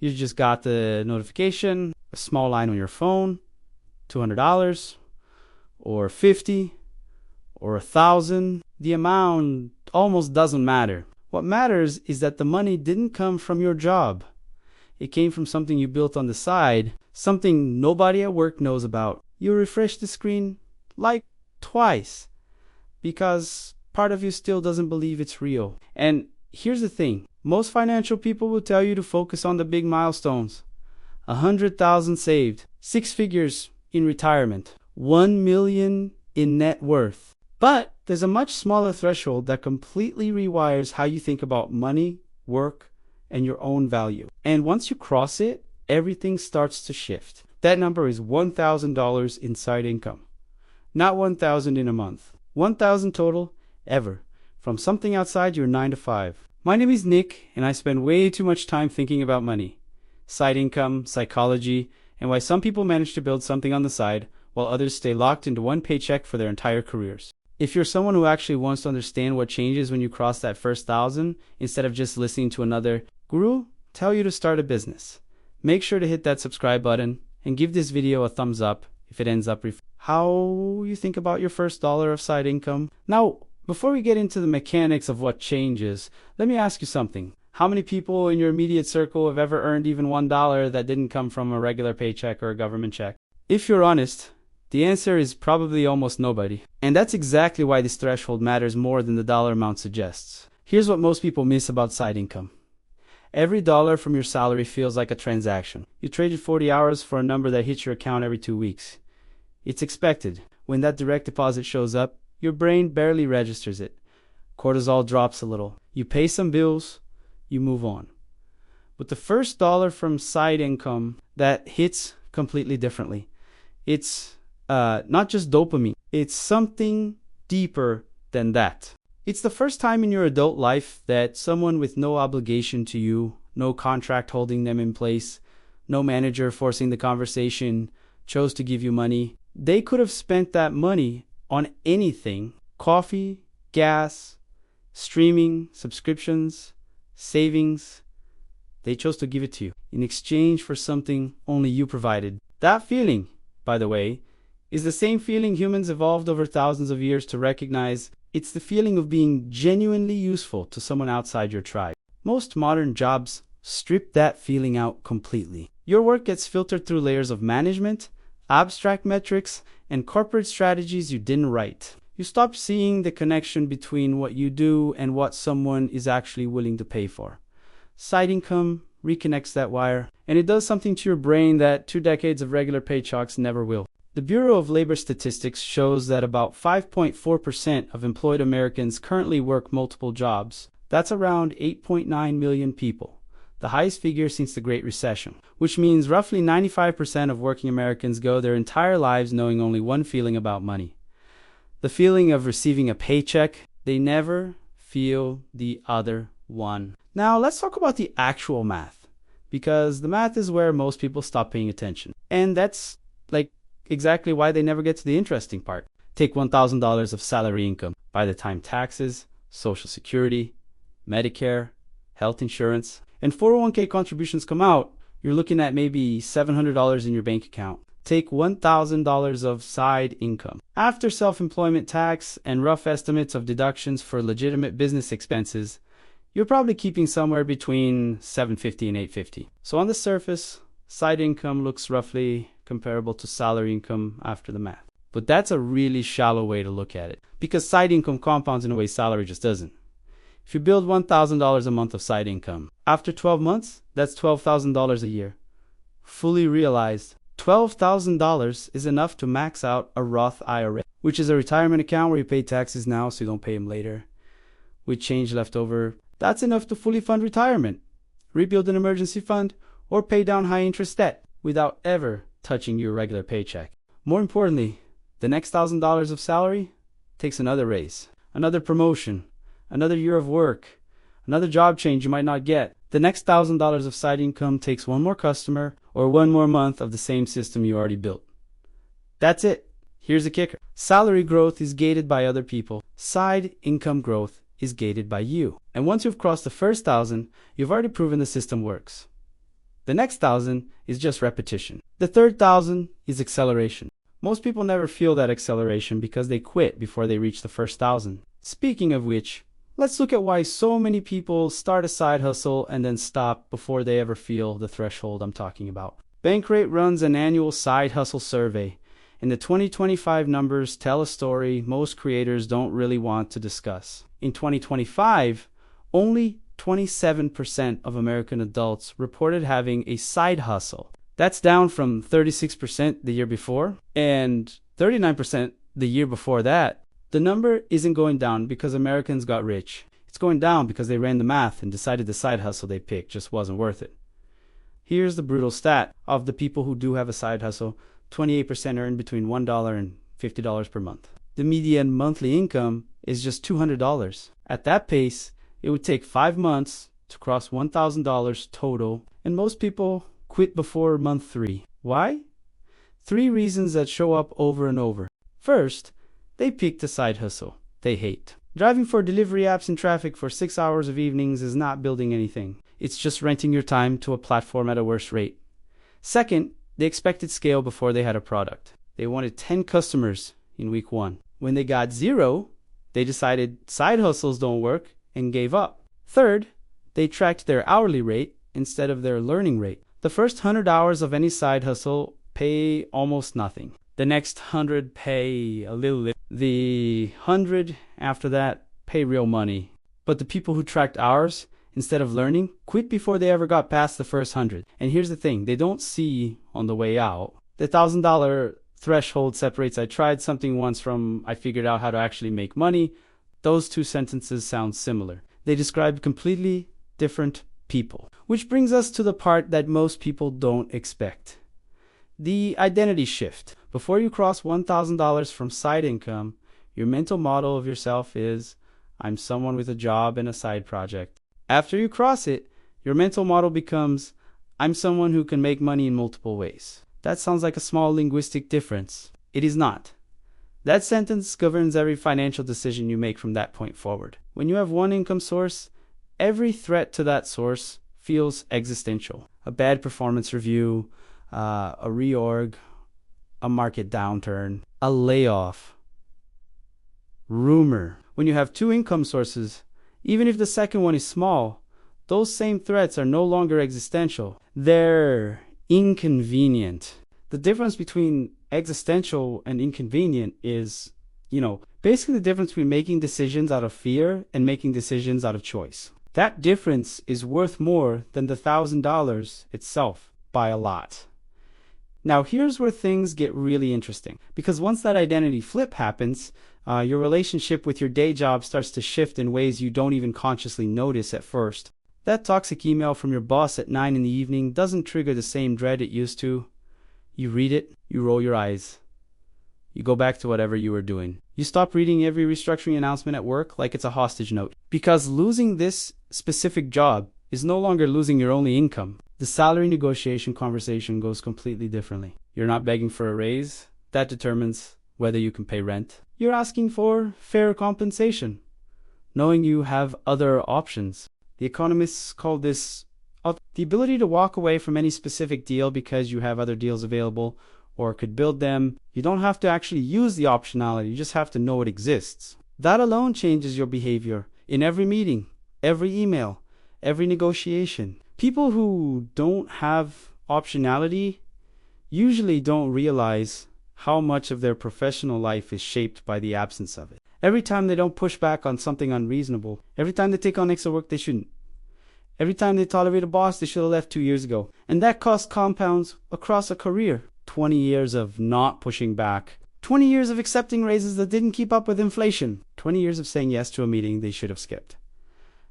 You just got the notification, a small line on your phone, $200 or 50 or 1,000. The amount almost doesn't matter. What matters is that the money didn't come from your job. It came from something you built on the side, something nobody at work knows about. You refresh the screen like twice because part of you still doesn't believe it's real. And here's the thing. Most financial people will tell you to focus on the big milestones. 100,000 saved, 6 figures in retirement, 1 million in net worth. But there's a much smaller threshold that completely rewires how you think about money, work, and your own value. And once you cross it, everything starts to shift. That number is $1,000 in side income. Not 1,000 in a month. 1,000 total, ever. From something outside your 9 to 5. My name is Nick, and I spend way too much time thinking about money, side income, psychology, and why some people manage to build something on the side, while others stay locked into one paycheck for their entire careers. If you're someone who actually wants to understand what changes when you cross that first 1,000, instead of just listening to another guru tell you to start a business, make sure to hit that subscribe button and give this video a thumbs up if it ends up how you think about your first dollar of side income. Now, before we get into the mechanics of what changes, let me ask you something. How many people in your immediate circle have ever earned even $1 that didn't come from a regular paycheck or a government check? If you're honest, the answer is probably almost nobody. And that's exactly why this threshold matters more than the dollar amount suggests. Here's what most people miss about side income. Every dollar from your salary feels like a transaction. You traded 40 hours for a number that hits your account every 2 weeks. It's expected. When that direct deposit shows up, your brain barely registers it. Cortisol drops a little. You pay some bills, you move on. But the first dollar from side income, that hits completely differently. It's not just dopamine. It's something deeper than that. It's the first time in your adult life that someone with no obligation to you, no contract holding them in place, no manager forcing the conversation, chose to give you money. They could have spent that money on anything: coffee, gas, streaming, subscriptions, savings. They chose to give it to you in exchange for something only you provided. That feeling, by the way, is the same feeling humans evolved over thousands of years to recognize. It's the feeling of being genuinely useful to someone outside your tribe. Most modern jobs strip that feeling out completely. Your work gets filtered through layers of management, abstract metrics, and corporate strategies you didn't write. You stop seeing the connection between what you do and what someone is actually willing to pay for. Side income reconnects that wire, and it does something to your brain that 2 decades of regular paychecks never will. The Bureau of Labor Statistics shows that about 5.4% of employed Americans currently work multiple jobs. That's around 8.9 million people, the highest figure since the Great Recession, which means roughly 95% of working Americans go their entire lives knowing only one feeling about money: the feeling of receiving a paycheck. They never feel the other one. Now, let's talk about the actual math, because the math is where most people stop paying attention. And that's exactly why they never get to the interesting part. Take $1,000 of salary income. By the time taxes, Social Security, Medicare, health insurance, and 401k contributions come out, you're looking at maybe $700 in your bank account. Take $1,000 of side income. After self-employment tax and rough estimates of deductions for legitimate business expenses, you're probably keeping somewhere between $750 and $850. So on the surface, side income looks roughly comparable to salary income after the math. But that's a really shallow way to look at it, because side income compounds in a way salary just doesn't. If you build $1,000 a month of side income, after 12 months, that's $12,000 a year. Fully realized, $12,000 is enough to max out a Roth IRA, which is a retirement account where you pay taxes now so you don't pay them later. With change left over, that's enough to fully fund retirement, rebuild an emergency fund, or pay down high interest debt without ever touching your regular paycheck. More importantly, the next $1,000 of salary takes another raise, another promotion, another year of work, another job change you might not get. The next $1,000 of side income takes one more customer or one more month of the same system you already built. That's it. Here's the kicker. Salary growth is gated by other people. Side income growth is gated by you. And once you've crossed the first 1,000, you've already proven the system works. The next 1,000 is just repetition. The third 1,000 is acceleration. Most people never feel that acceleration because they quit before they reach the first 1,000. Speaking of which, let's look at why so many people start a side hustle and then stop before they ever feel the threshold I'm talking about. Bankrate runs an annual side hustle survey, and the 2025 numbers tell a story most creators don't really want to discuss. In 2025, only 27% of American adults reported having a side hustle. That's down from 36% the year before and 39% the year before that. The number isn't going down because Americans got rich. It's going down because they ran the math and decided the side hustle they picked just wasn't worth it. Here's the brutal stat. Of the people who do have a side hustle, 28% earn between $1 and $50 per month. The median monthly income is just $200. At that pace, it would take 5 months to cross $1,000 total, and most people quit before month 3. Why? 3 reasons that show up over and over. First, they picked a side hustle they hate. Driving for delivery apps in traffic for 6 hours of evenings is not building anything. It's just renting your time to a platform at a worse rate. Second, they expected scale before they had a product. They wanted 10 customers in week 1. When they got 0, they decided side hustles don't work and gave up. Third, they tracked their hourly rate instead of their learning rate. The first 100 hours of any side hustle pay almost nothing. The next 100 pay a little bit. The 100 after that pay real money. But the people who tracked hours instead of learning quit before they ever got past the first 100. And here's the thing, they don't see on the way out. The $1,000 threshold separates I tried something once from I figured out how to actually make money. Those 2 sentences sound similar. They describe completely different people. Which brings us to the part that most people don't expect. The identity shift. Before you cross $1,000 from side income, your mental model of yourself is, I'm someone with a job and a side project. After you cross it, your mental model becomes, I'm someone who can make money in multiple ways. That sounds like a small linguistic difference. It is not. That sentence governs every financial decision you make from that point forward. When you have one income source, every threat to that source feels existential. A bad performance review, a reorg, a market downturn, a layoff, rumor. When you have 2 income sources, even if the second one is small, those same threats are no longer existential. They're inconvenient. The difference between existential and inconvenient is, basically the difference between making decisions out of fear and making decisions out of choice. That difference is worth more than the $1,000 itself by a lot. Now here's where things get really interesting, because once that identity flip happens, your relationship with your day job starts to shift in ways you don't even consciously notice at first. That toxic email from your boss at 9 in the evening doesn't trigger the same dread it used to. You read it, you roll your eyes. You go back to whatever you were doing. You stop reading every restructuring announcement at work like it's a hostage note. Because losing this specific job is no longer losing your only income. The salary negotiation conversation goes completely differently. You're not begging for a raise. That determines whether you can pay rent. You're asking for fair compensation, knowing you have other options. The economists call this the ability to walk away from any specific deal because you have other deals available or could build them. You don't have to actually use the optionality, you just have to know it exists. That alone changes your behavior in every meeting, every email, every negotiation. People who don't have optionality usually don't realize how much of their professional life is shaped by the absence of it. Every time they don't push back on something unreasonable, every time they take on extra work they shouldn't, every time they tolerate a boss they should have left 2 years ago. And that cost compounds across a career. 20 years of not pushing back. 20 years of accepting raises that didn't keep up with inflation. 20 years of saying yes to a meeting they should have skipped.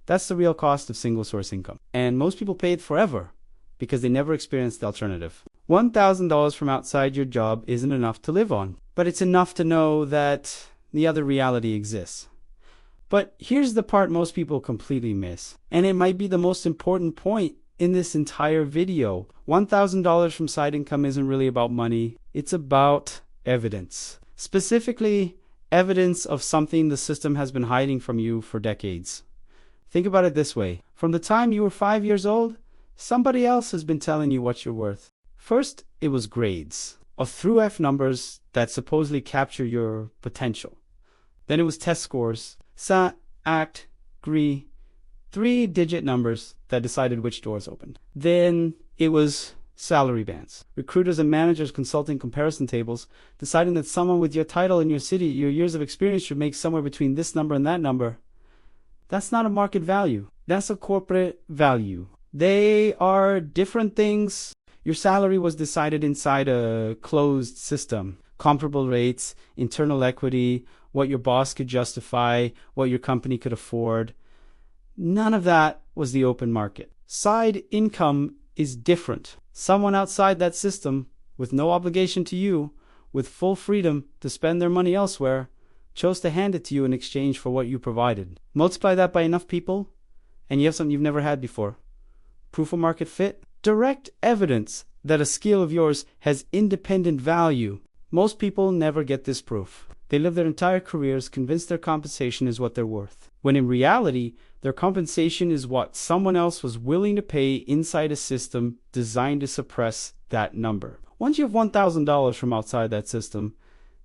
That's the real cost of single source income. And most people pay it forever because they never experienced the alternative. $1,000 from outside your job isn't enough to live on, but it's enough to know that the other reality exists. But here's the part most people completely miss, and it might be the most important point in this entire video. $1,000 from side income isn't really about money, it's about evidence. Specifically, evidence of something the system has been hiding from you for decades. Think about it this way. From the time you were 5 years old, Somebody else has been telling you what you're worth. First, it was grades, or through F numbers that supposedly capture your potential. Then it was test scores, sa, act, GRE, three-digit numbers that decided which doors opened. Then it was salary bands. Recruiters and managers consulting comparison tables, deciding that someone with your title in your city, your years of experience should make somewhere between this number and that number. That's not a market value. That's a corporate value. They are different things. Your salary was decided inside a closed system. Comparable rates, internal equity, what your boss could justify, what your company could afford. None of that was the open market. Side income is different. Someone outside that system, with no obligation to you, with full freedom to spend their money elsewhere, chose to hand it to you in exchange for what you provided. Multiply that by enough people, and you have something you've never had before. Proof of market fit? Direct evidence that a skill of yours has independent value. Most people never get this proof. They live their entire careers convinced their compensation is what they're worth, when in reality, their compensation is what someone else was willing to pay inside a system designed to suppress that number. Once you have $1,000 from outside that system,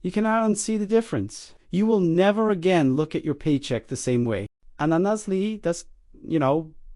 you cannot unsee the difference. You will never again look at your paycheck the same way. And honestly, that's,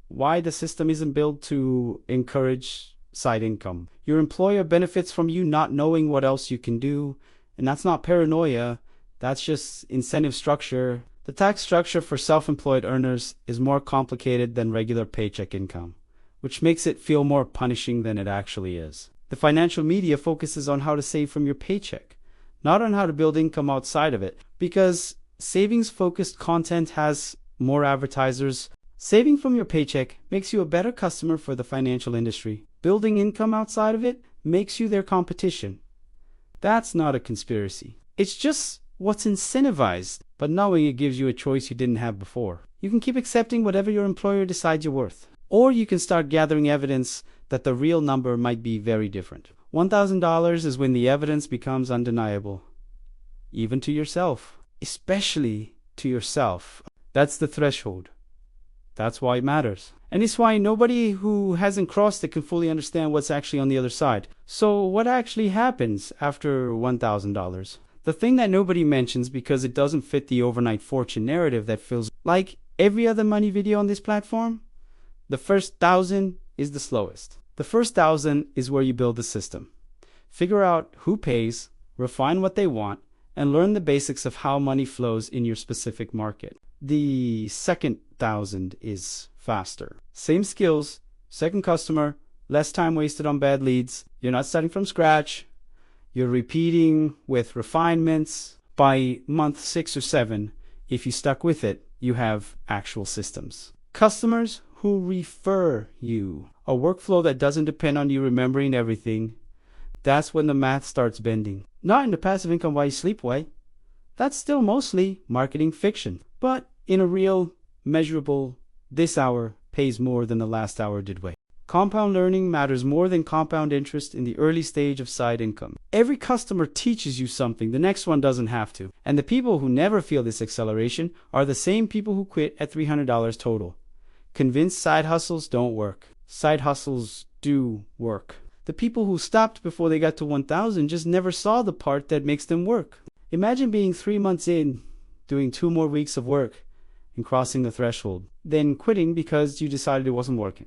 why the system isn't built to encourage side income. Your employer benefits from you not knowing what else you can do, and that's not paranoia, that's just incentive structure. The tax structure for self-employed earners is more complicated than regular paycheck income, which makes it feel more punishing than it actually is. The financial media focuses on how to save from your paycheck, not on how to build income outside of it, because savings-focused content has more advertisers. Saving from your paycheck makes you a better customer for the financial industry. Building income outside of it makes you their competition. That's not a conspiracy. It's just what's incentivized, but knowing it gives you a choice you didn't have before. You can keep accepting whatever your employer decides you're worth. Or you can start gathering evidence that the real number might be very different. $1,000 is when the evidence becomes undeniable. Even to yourself. Especially to yourself. That's the threshold. That's why it matters. And it's why nobody who hasn't crossed it can fully understand what's actually on the other side. So what actually happens after $1,000? The thing that nobody mentions because it doesn't fit the overnight fortune narrative that feels like every other money video on this platform, the first 1,000 is the slowest. The first 1,000 is where you build the system. Figure out who pays, refine what they want, and learn the basics of how money flows in your specific market. The second 1,000 is faster. Same skills, second customer, less time wasted on bad leads. You're not starting from scratch. You're repeating with refinements. By month 6 or 7, if you stuck with it, you have actual systems. Customers who refer you. A workflow that doesn't depend on you remembering everything. That's when the math starts bending. Not in the passive income while you sleep way. That's still mostly marketing fiction. But in a real, measurable, this hour pays more than the last hour did way. Compound learning matters more than compound interest in the early stage of side income. Every customer teaches you something, the next one doesn't have to. And the people who never feel this acceleration are the same people who quit at $300 total. Convinced side hustles don't work. Side hustles do work. The people who stopped before they got to 1,000 just never saw the part that makes them work. Imagine being 3 months in, doing 2 more weeks of work, and crossing the threshold, then quitting because you decided it wasn't working.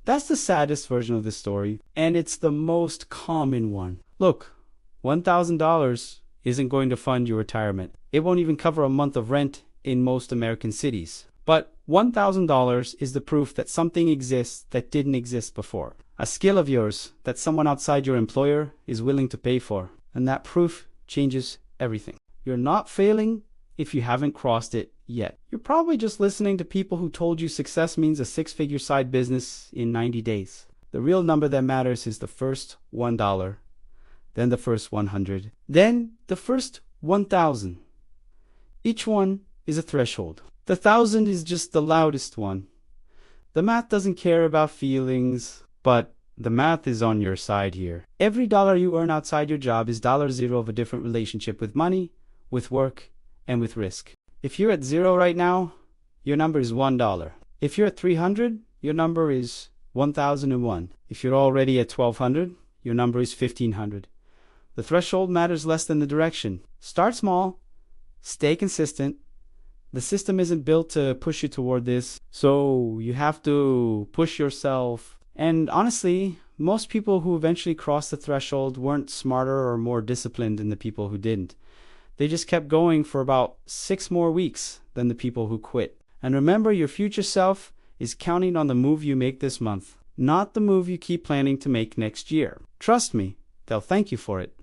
That's the saddest version of this story, and it's the most common one. Look, $1,000 isn't going to fund your retirement. It won't even cover a month of rent in most American cities. But $1,000 is the proof that something exists that didn't exist before. A skill of yours that someone outside your employer is willing to pay for. And that proof changes everything. You're not failing if you haven't crossed it yet. You're probably just listening to people who told you success means a 6-figure side business in 90 days. The real number that matters is the first $1, then the first 100, then the first 1,000. Each one is a threshold. The 1,000 is just the loudest one. The math doesn't care about feelings, but the math is on your side here. Every dollar you earn outside your job is $0 of a different relationship with money, with work, and with risk. If you're at 0 right now, your number is $1. If you're at 300, your number is 1001. If you're already at 1200, your number is 1500. The threshold matters less than the direction. Start small, stay consistent. The system isn't built to push you toward this, so you have to push yourself. And honestly, most people who eventually crossed the threshold weren't smarter or more disciplined than the people who didn't. They just kept going for about 6 more weeks than the people who quit. And remember, your future self is counting on the move you make this month, not the move you keep planning to make next year. Trust me, they'll thank you for it.